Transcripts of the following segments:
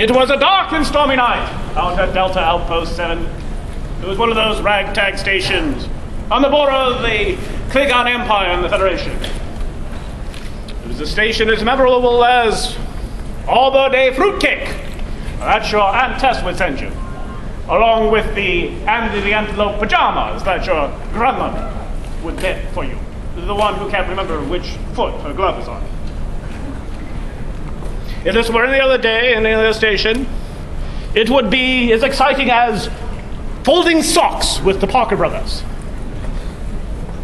It was a dark and stormy night out at Delta Outpost 7. It was one of those ragtag stations on the border of the Klingon Empire and the Federation. It was a station as memorable as Arbor Day fruitcake. That's your Aunt Tess would send you, along with the antelope pajamas that your grandmother would get for you, the one who can't remember which foot her glove is on. If this were any other day, any other station, it would be as exciting as folding socks with the Parker brothers.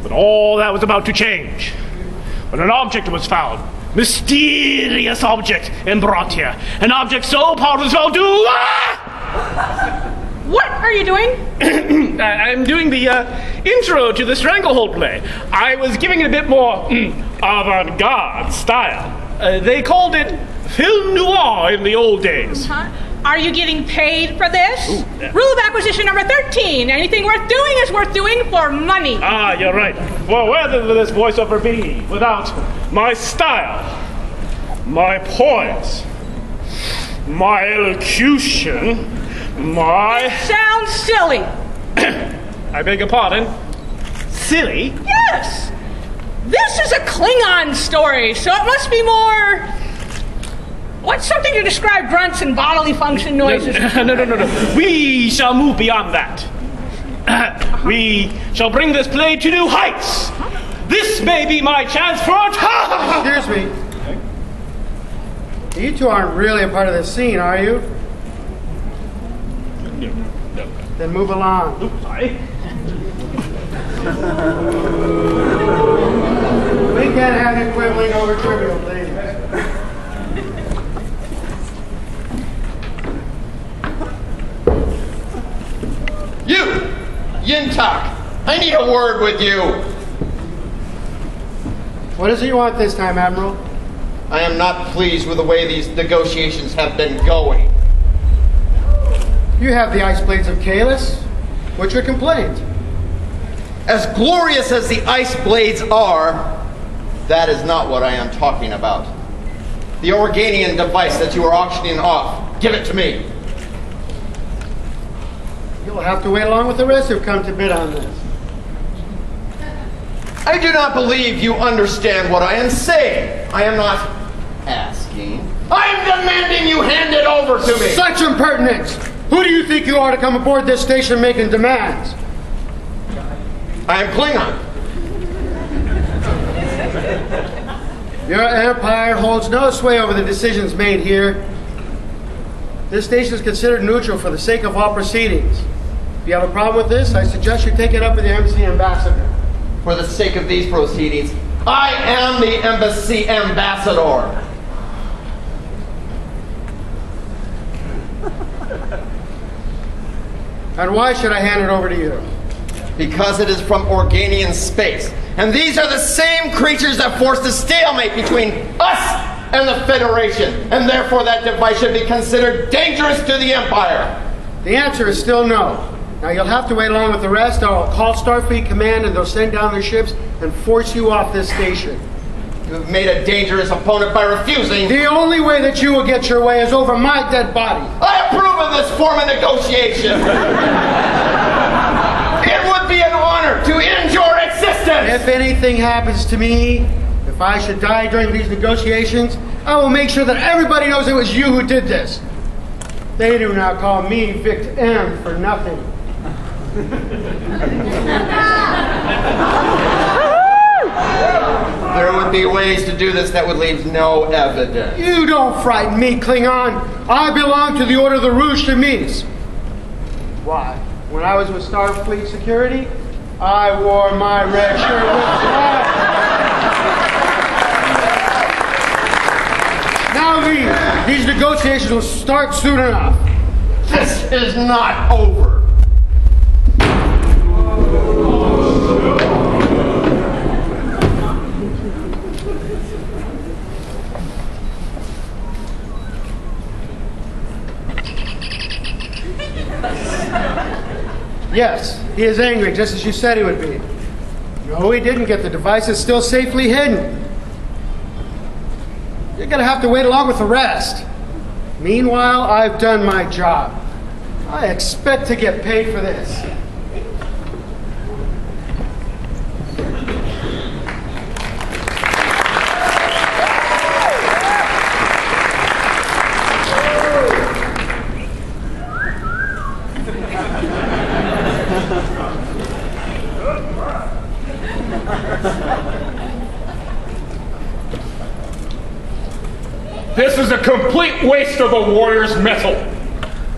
But all that was about to change when an object was found. Mysterious object and brought here. An object so powerful so do. What are you doing? I'm doing the intro to the Stranglehold play. I was giving it a bit more avant-garde style. They called it film noir in the old days. Are you getting paid for this? Ooh, yeah. Rule of acquisition number 13. Anything worth doing is worth doing for money. Ah, you're right. Well, where would this voiceover be without my style, my poise, my elocution, my... It sounds silly. I beg your pardon? Silly? Yes. This is a Klingon story, so it must be more... What's something to describe grunts and bodily function noises? No. We shall move beyond that. We shall bring this play to new heights. This may be my chance for a... Excuse me. You two aren't really a part of this scene, are you? No. Then move along. Oops, sorry. We can't have you quibbling over trivial things. You! Yintak! I need a word with you! What is it you want this time, Admiral? I am not pleased with the way these negotiations have been going. You have the ice blades of Kalis. What's your complaint? As glorious as the ice blades are, that is not what I am talking about. The Organian device that you are auctioning off, give it to me. You'll have to wait along with the rest who've come to bid on this. I do not believe you understand what I am saying. I am not asking. I am demanding you hand it over to me. Such impertinence! Who do you think you are to come aboard this station making demands? I am Klingon. Your empire holds no sway over the decisions made here. This station is considered neutral for the sake of all proceedings. If you have a problem with this, I suggest you take it up with the embassy ambassador. For the sake of these proceedings, I am the embassy ambassador. And why should I hand it over to you? Because it is from Organian space. And these are the same creatures that forced a stalemate between us and the Federation. And therefore that device should be considered dangerous to the Empire. The answer is still no. Now you'll have to wait along with the rest, or I'll call Starfleet Command and they'll send down their ships and force you off this station. You have made a dangerous opponent by refusing. The only way that you will get your way is over my dead body. I approve of this form of negotiation. It would be an honor to end your existence. If anything happens to me, if I should die during these negotiations, I will make sure that everybody knows it was you who did this. They do not call me victim for nothing. There would be ways to do this that would leave no evidence. You don't frighten me, Klingon. I belong to the Order of the Rouge Chemise. Why? When I was with Starfleet Security, I wore my red shirt with flag. Now these negotiations will start soon enough. This is not over. Yes, he is angry, just as you said he would be. No, he didn't get the device. It's still safely hidden. You're going to have to wait along with the rest. Meanwhile, I've done my job. I expect to get paid for this. This is a complete waste of a warrior's metal.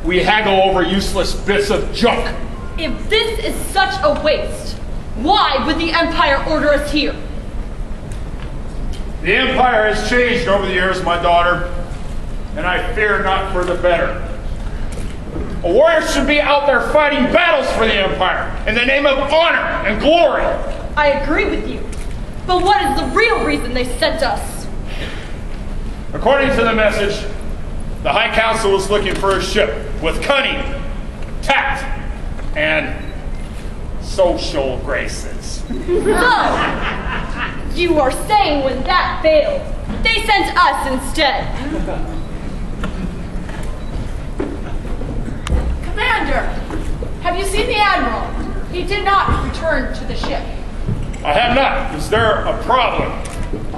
We haggle over useless bits of junk. If this is such a waste, why would the Empire order us here? The Empire has changed over the years, my daughter, and I fear not for the better. A warrior should be out there fighting battles for the Empire in the name of honor and glory. I agree with you, but what is the real reason they sent us? According to the message, the High Council is looking for a ship with cunning, tact, and social graces. So, you are saying when that failed, they sent us instead? Commander, have you seen the Admiral? He did not return to the ship. I have not. Is there a problem?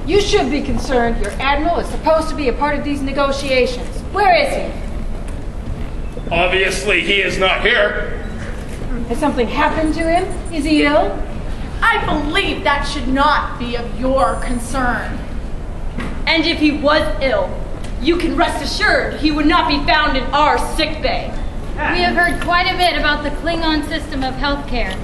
You should be concerned. Your Admiral is supposed to be a part of these negotiations. Where is he? Obviously, he is not here. Has something happened to him? Is he ill? I believe that should not be of your concern. And if he was ill, you can rest assured he would not be found in our sick bay. We have heard quite a bit about the Klingon system of healthcare.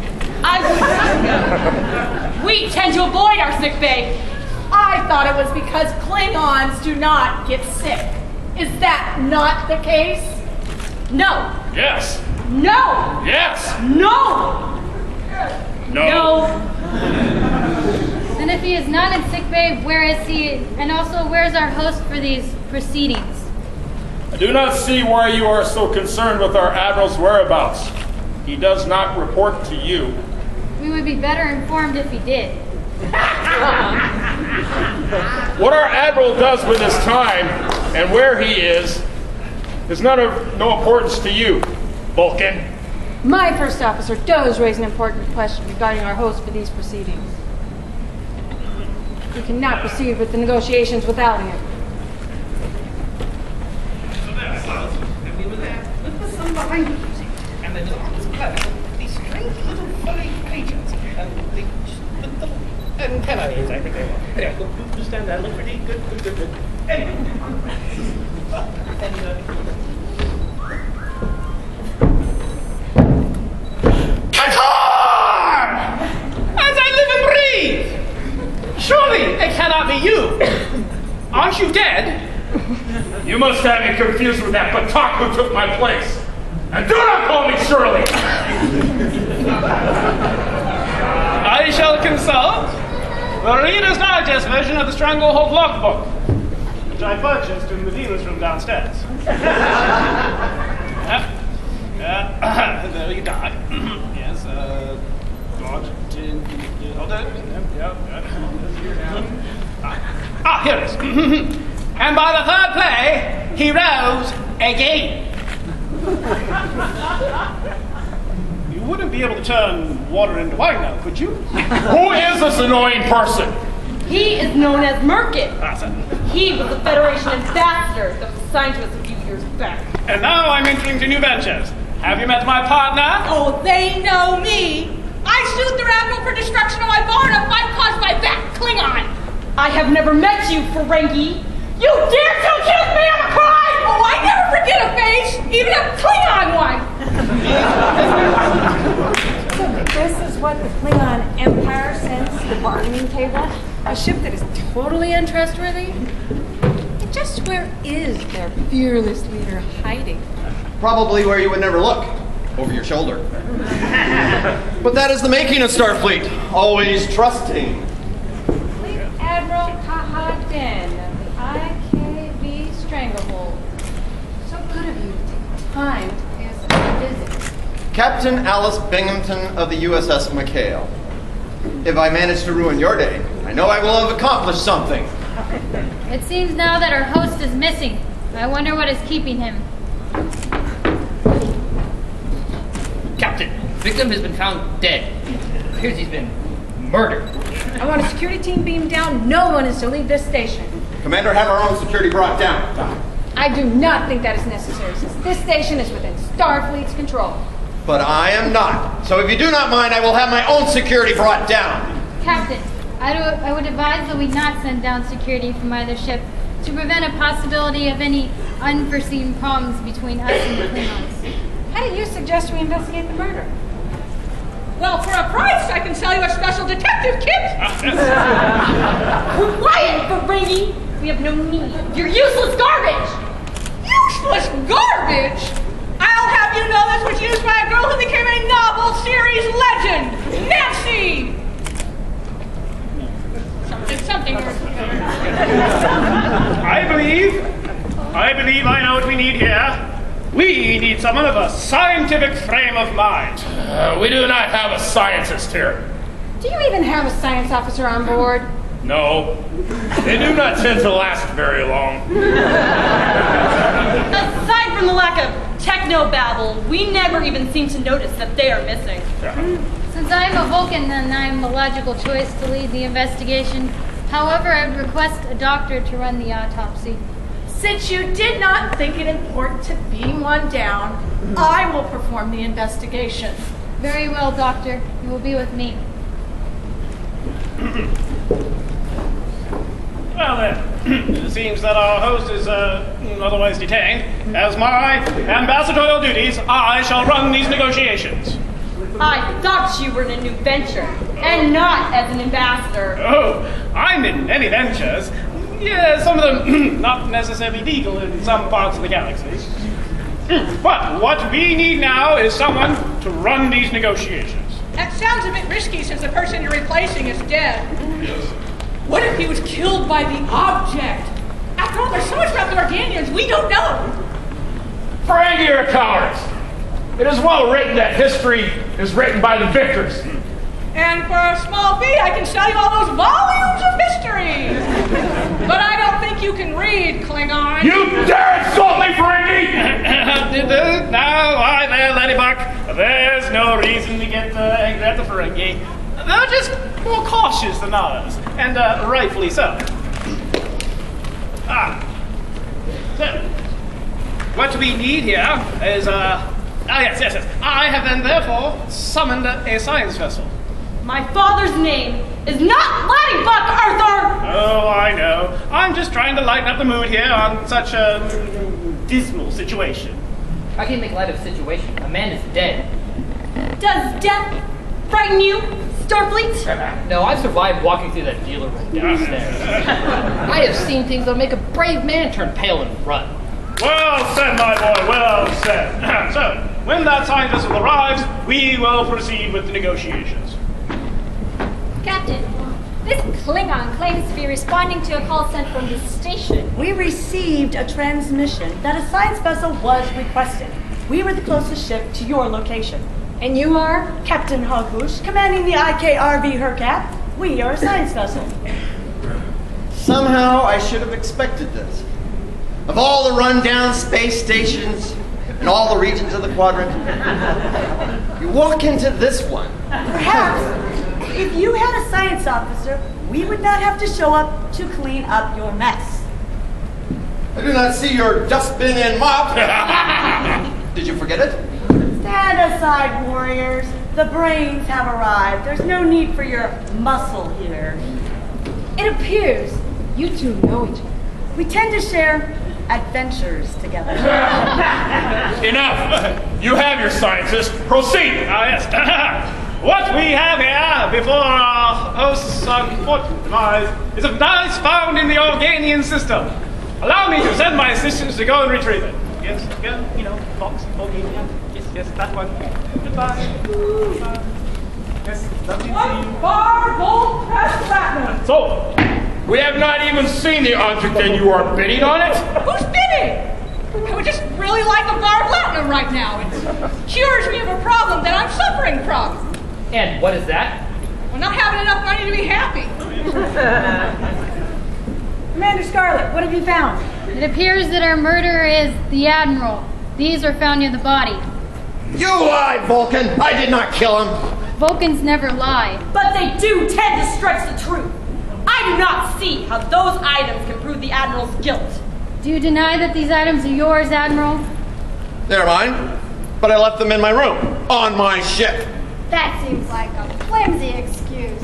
We tend to avoid our sick bay. I thought it was because Klingons do not get sick. Is that not the case? No. Yes. No. Yes. No. No. And if he is not in sickbay, where is he? And also, where is our host for these proceedings? I do not see why you are so concerned with our Admiral's whereabouts. He does not report to you. We would be better informed if he did. What our Admiral does with his time and where he is no importance to you, Vulcan. My first officer does raise an important question regarding our host for these proceedings. We cannot proceed with the negotiations without him. Antenna is everything. Yeah, go stand there, look pretty good. Anyway. As I live and breathe! Surely it cannot be you! Aren't you dead? You must have me confused with that Batak who took my place. And do not call me Shirley! I shall consult the Reader's Digest version of the Stranglehold logbook, which I purchased in the dealer's room downstairs. There you die. Yes, here it is. And by the third play, he rose again. You wouldn't be able to turn water into wine now, could you? Who is this annoying person? He is known as Merkin. That's it. He was the Federation ambassador that was assigned to us a few years back. And now I'm entering into new ventures. Have you met my partner? Oh, they know me. I sued their Admiral for destruction of my barn if I caused by that Klingon. I have never met you, Ferengi. You dare to accuse me of a crime! Oh, I never forget a face, even a Klingon one. So this is what the Klingon Empire sends to the bargaining table? A ship that is totally untrustworthy? And just where is their fearless leader hiding? Probably where you would never look, over your shoulder. But that is the making of Starfleet, always trusting. Fleet Admiral Kahaden of the IKV Stranglehold. So good of you to take time to pay us a visit. Captain Alice Binghamton of the USS McHale. If I manage to ruin your day, I know I will have accomplished something. It seems now that our host is missing. I wonder what is keeping him. Captain, victim has been found dead. Appears he's been murdered. I want a security team beamed down. No one is to leave this station. Commander, have our own security brought down. I do not think that is necessary, since this station is within Starfleet's control. But I am not. So if you do not mind, I will have my own security brought down. Captain, I would advise that we not send down security from either ship to prevent a possibility of any unforeseen problems between us and the Klingons. How do you suggest we investigate the murder? Well, for a price, I can sell you a special detective kit. Quiet, Ferengi! We have no need. You're useless garbage! Useless garbage! I'll have you know this was used by a girl who became a novel series legend, Nancy! Something. I believe I know what we need here. We need someone of a scientific frame of mind. We do not have a scientist here. Do you even have a science officer on board? No, they do not tend to last very long. Aside from the lack of techno-babble, we never even seem to notice that they are missing. Since I am a Vulcan, then I am the logical choice to lead the investigation. However, I would request a doctor to run the autopsy. Since you did not think it important to beam one down, I will perform the investigation. Very well, Doctor. You will be with me. Well then, it seems that our host is otherwise detained. As my ambassadorial duties, I shall run these negotiations. I thought you were in a new venture, and not as an ambassador. Oh, I'm in many ventures. Yeah, some of them not necessarily legal in some parts of the galaxy. But what we need now is someone to run these negotiations. That sounds a bit risky since the person you're replacing is dead. What if he was killed by the object? After all, there's so much about the Organians we don't know. Ferengi are cowards. It is well written that history is written by the victors. And for a small fee, I can sell you all those volumes of history. But I don't think you can read, Klingon. You dare insult me, Ferengi! Now, why there, Laddybuck? There's no reason to get angry at the Ferengi. They're just more cautious than ours, and rightfully so. So, what we need here is, yes. I have then therefore summoned a science vessel. My father's name is not Laddybuck, Arthur! Oh, I know. I'm just trying to lighten up the mood here on such a dismal situation. How can you make light of the situation? A man is dead. Does death frighten you, Starfleet? No, I've survived walking through that dealer room downstairs. I have seen things that'll make a brave man turn pale and run. Well said, my boy, well said. So, when that science vessel arrives, we will proceed with the negotiations. Captain, this Klingon claims to be responding to a call sent from the station. We received a transmission that a science vessel was requested. We were the closest ship to your location. And you are? Captain Hogbush, commanding the IKRV Hurkat. We are a science vessel. Somehow I should have expected this. Of all the rundown space stations in all the regions of the quadrant, you walk into this one. Perhaps, if you had a science officer, we would not have to show up to clean up your mess. I do not see your dustbin and mop. Did you forget it? Stand aside, warriors. The brains have arrived. There's no need for your muscle here. It appears you two know each other. We tend to share adventures together. Enough! You have your scientist. Proceed! Yes. What we have here before our host's unfortunate demise is a device found in the Organian system. Allow me to send my assistants to go and retrieve it. Yes, box, Organian. Yes, that one. Goodbye. Yes, lovely to see you. Bar gold press platinum. So, we have not even seen the object and you are bidding on it? Who's bidding? I would just really like a bar of platinum right now. It cures me of a problem that I'm suffering from. And what is that? Well, not having enough money to be happy. Commander Scarlet, what have you found? It appears that our murderer is the Admiral. These were found near the body. You lie, Vulcan! I did not kill him! Vulcans never lie. But they do tend to stretch the truth. I do not see how those items can prove the Admiral's guilt. Do you deny that these items are yours, Admiral? They're mine, but I left them in my room, on my ship. That seems like a flimsy excuse.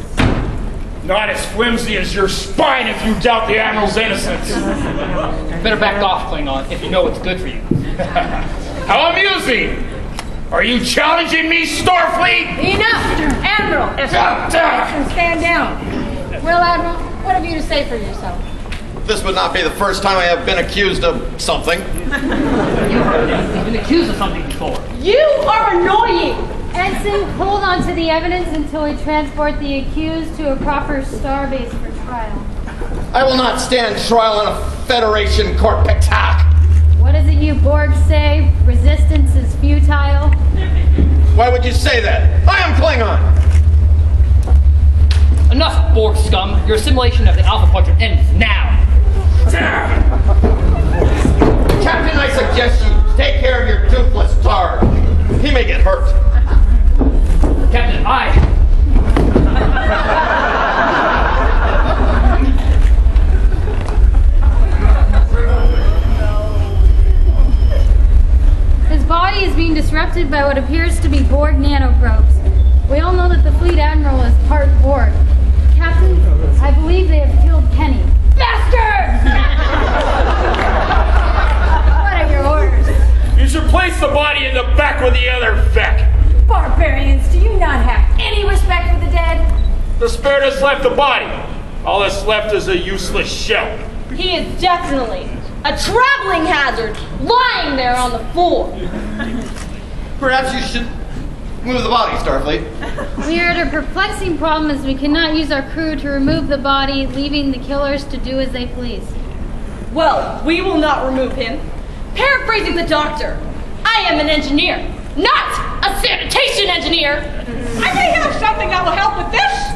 Not as flimsy as your spine if you doubt the Admiral's innocence. Better back off, Klingon, if you know what's good for you. How amusing! Are you challenging me, Starfleet? Enough! Admiral, stand down. Well, Admiral, what have you to say for yourself? This would not be the first time I have been accused of something. You've been accused of something before. You are annoying! Ensign, hold on to the evidence until we transport the accused to a proper starbase for trial. I will not stand trial in a Federation court spectacle. What is it you Borg say? Resistance is futile? Why would you say that? I am Klingon! Enough, Borg scum. Your assimilation of the Alpha Quadrant ends now. Captain, I suggest you take care of your toothless tar. He may get hurt. Captain, His body is being disrupted by what appears to be Borg nanoprobes. We all know that the Fleet Admiral is part Borg. Captain, I believe they have killed Kenny. Bastard! What are your orders? You should place the body in the back with the other feck. Barbarians, do you not have any respect for the dead? The spirit has left the body. All that's left is a useless shell. He is definitely a traveling hazard lying there on the floor. Perhaps you should move the body, Starfleet. We are at a perplexing problem as we cannot use our crew to remove the body, leaving the killers to do as they please. Well, we will not remove him. Paraphrasing the doctor, I am an engineer, not a sanitation engineer. I may have something that will help with this.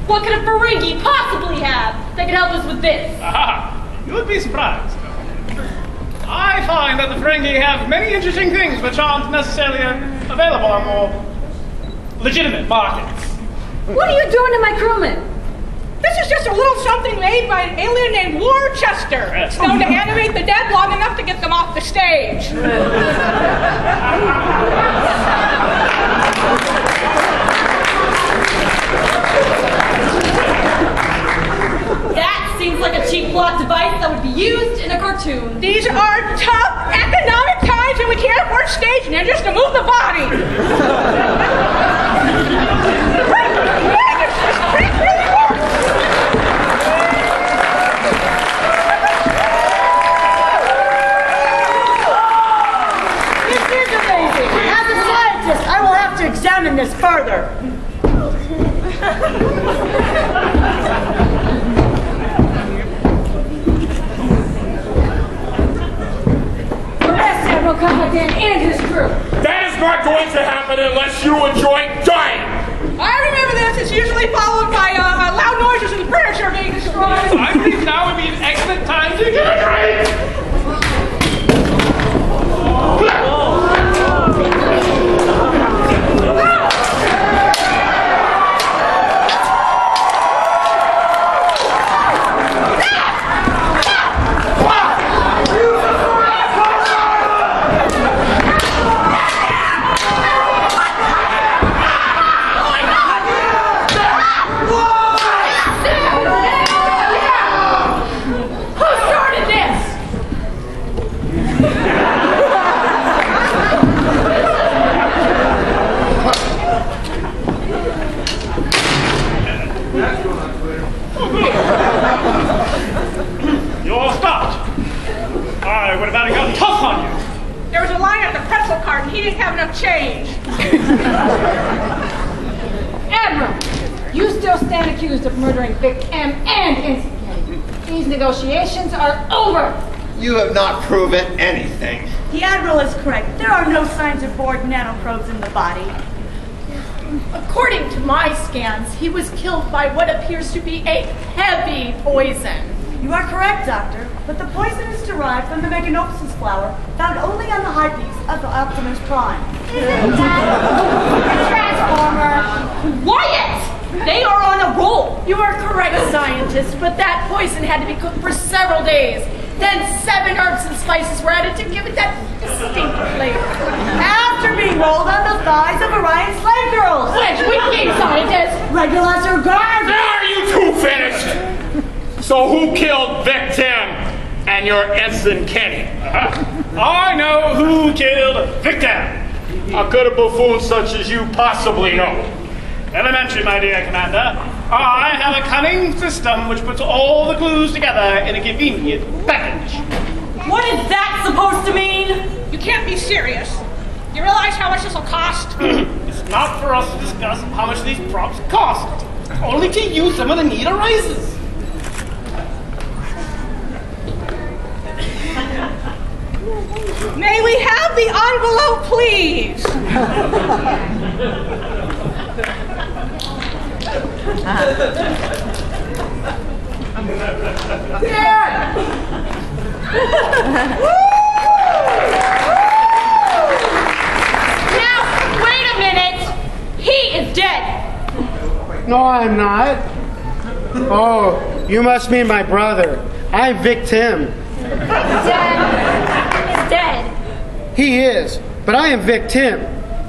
What could a Ferengi possibly have that could help us with this? Aha! You would be surprised. I find that the Ferengi have many interesting things which aren't necessarily available on more legitimate markets. What are you doing to my crewmen? This is just a little something made by an alien named Worcester. It's known to animate the dead long enough to get them off the stage. That seems like a cheap plot device that would be used in a cartoon. These are tough economic times and we can't afford stage ninjas to move the body. This is amazing. As a scientist, I will have to examine this further. Arrest Admiral Commandant and his crew. That is not going to happen unless you enjoy dying. I remember this. It's usually followed by loud noises and furniture being destroyed. I believe now would be an excellent time to get a drink! You all stopped. I would have had to go tough on you. There was a line at the pretzel cart and he didn't have enough change. Admiral, you still stand accused of murdering Vic M and Ensign Kenny. These negotiations are over. You have not proven anything. The Admiral is correct. There are no signs of Borg nanoprobes in the body. According to my scans, he was killed by what appears to be a heavy poison. You are correct, Doctor, but the poison is derived from the meganopsis flower found only on the high peaks of Optimus Prime. Transformer! Wyatt! They are on a roll! You are correct, scientist, but that poison had to be cooked for several days. Then 7 herbs and spices were added to give it that distinct flavor. After being rolled on the thighs of Orion slave girls! Which we need, scientist! Regulus or guard! Are you two finished? So who killed Vic Tim and your ensign Kenny? I know who killed Vic Tim. How could a buffoon such as you possibly know? Elementary, my dear Commander. I have a cunning system which puts all the clues together in a convenient package. What is that supposed to mean? You can't be serious. You realize how much this will cost? It's not for us to discuss how much these props cost. Only to use them when the need arises. May we have the envelope, please? Now, wait a minute. He is dead. No, I'm not. Oh, you must mean my brother. I'm Vic Tim. He's dead. He is, but I am Vic Tim.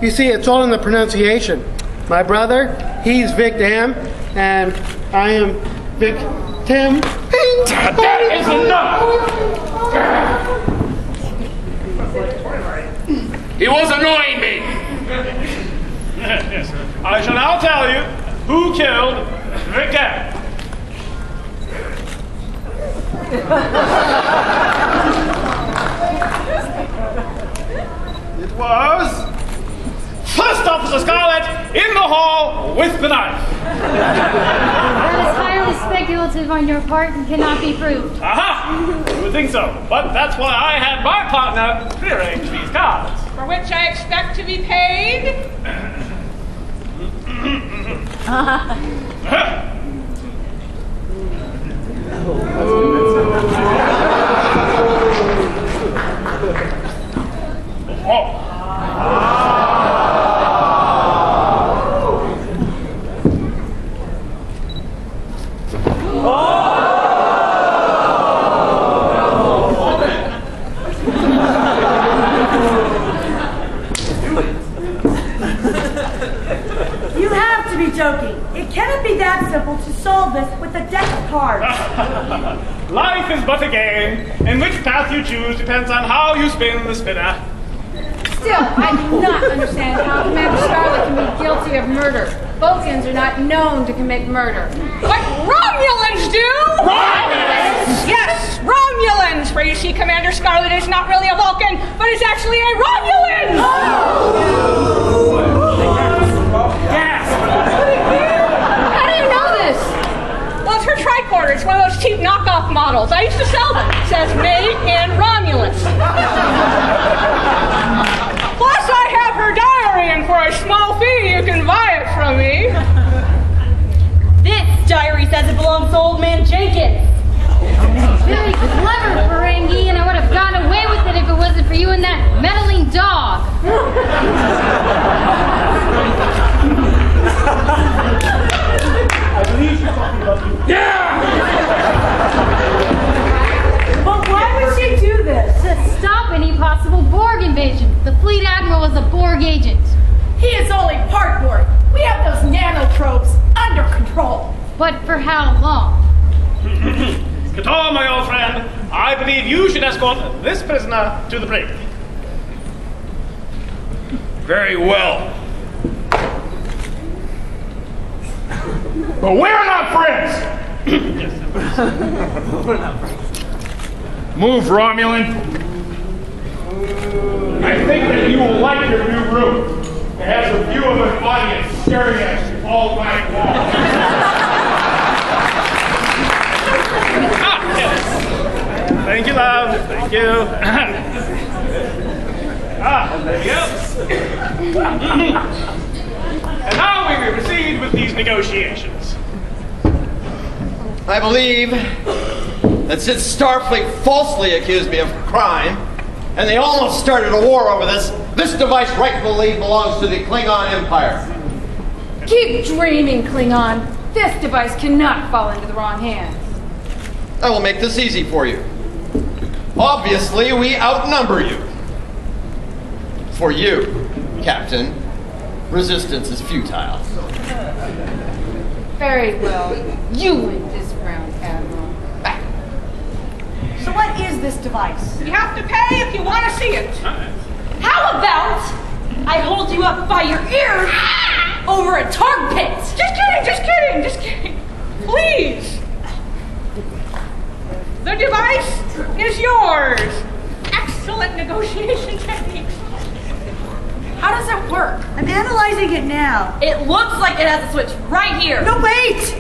You see, it's all in the pronunciation. My brother, he's Vic Dam, and I am Vic Tim. That is enough! He was annoying me. Yes. I shall now tell you who killed Vic Dam. It was First Officer Scarlet in the hall with the knife. That is highly speculative on your part and cannot be proved. Aha! You would think so, but that's why I had my partner rearrange these cards. For which I expect to be paid? You have to be joking. It cannot be that simple to solve this with a deck of cards. Life is but a game, and which path you choose depends on how you spin the spinner. Still, I do not understand how Commander Scarlet can be guilty of murder. Vulcans are not known to commit murder. But Romulans do! Romulans! Yes, Romulans! For you see, Commander Scarlet is not really a Vulcan, but is actually a Romulan! How do you know this? Well, it's her tricorder. It's one of those cheap knockoff models. I used to sell them. It says made in Romulus. Plus, I have her diary, and for a small fee, you can buy it from me. This diary says it belongs to old man Jenkins. Very clever, Ferengi, and I would have gotten away with it if it wasn't for you and that meddling dog. I believe she's talking about you. But why would she do this? To stop any possible Borg invasion. The fleet admiral is a Borg agent. He is only part Borg. We have those nanotropes under control. But for how long? Kator, my old friend, I believe you should escort this prisoner to the brig. Very well. But we're not friends! Move, Romulan. I think that you will like your new room. It has a view of an audience staring at you all night long. Yes. Thank you, love. Thank you. There you go. And now we will proceed with these negotiations. I believe that since Starfleet falsely accused me of crime, and they almost started a war over this device rightfully belongs to the Klingon Empire. Keep dreaming, Klingon. This device cannot fall into the wrong hands. I will make this easy for you. Obviously, we outnumber you. For you, Captain, resistance is futile. Very well. You win this round, Admiral. So what is this device? You have to pay if you want to see it. How about I hold you up by your ears over a tar pit? Just kidding. Please. The device is yours. Excellent negotiation techniques. How does it work? I'm analyzing it now. It looks like it has a switch right here. No, wait!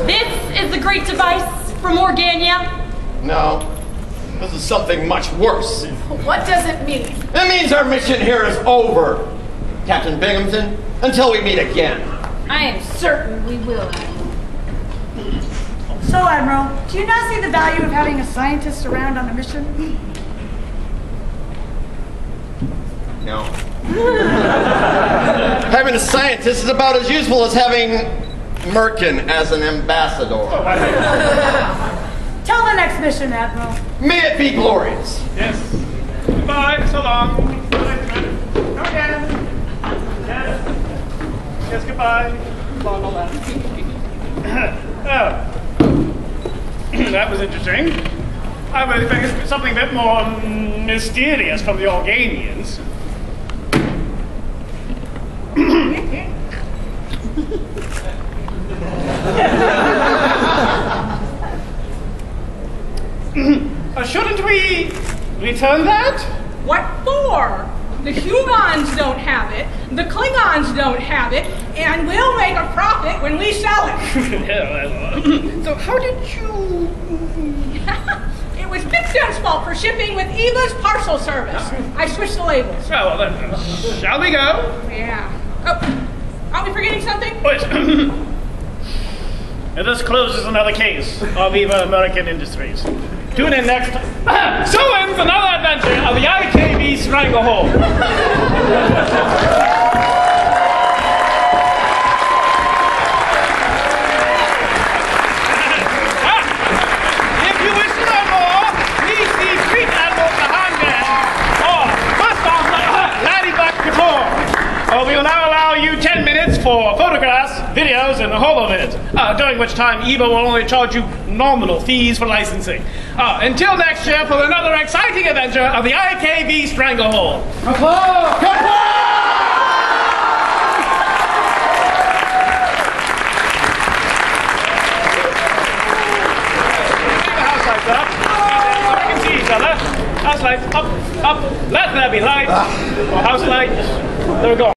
This is the great device from Organia. No, this is something much worse. What does it mean? It means our mission here is over, Captain Binghamton, until we meet again. I am certain we will, Admiral. So, Admiral, do you not see the value of having a scientist around on a mission? No. Having a scientist is about as useful as having Merkin as an ambassador. Tell the next mission, Admiral. May it be glorious. Yes. Goodbye. So long. Come again. Yes, goodbye. Long, all that. Oh. That was interesting. I was expecting something a bit more mysterious from the Organians. Shouldn't we return that? What for? The humans don't have it, the Klingons don't have it, and we'll make a profit when we sell it. So how did you... It was Big Sam's fault for shipping with Eva's parcel service. I switched the labels. Oh, well then, shall we go? Yeah. Oh, are we forgetting something? Wait. And this closes another case of Eva American Industries. Tune in next time. So ends another adventure of the IKB Stranglehold. If you wish to know more, please see Street Admiral Sahangan or First Officer Ladybug Couture. We will now allow you 10 minutes for photographs, videos, and holovids, during which time Eva will only charge you nominal fees for licensing. Until next year for another exciting adventure of the IKB Stranglehold. Applause! Keep the house lights up. So we can see each other. House lights up, up. Let there be light. Or house lights. There we go.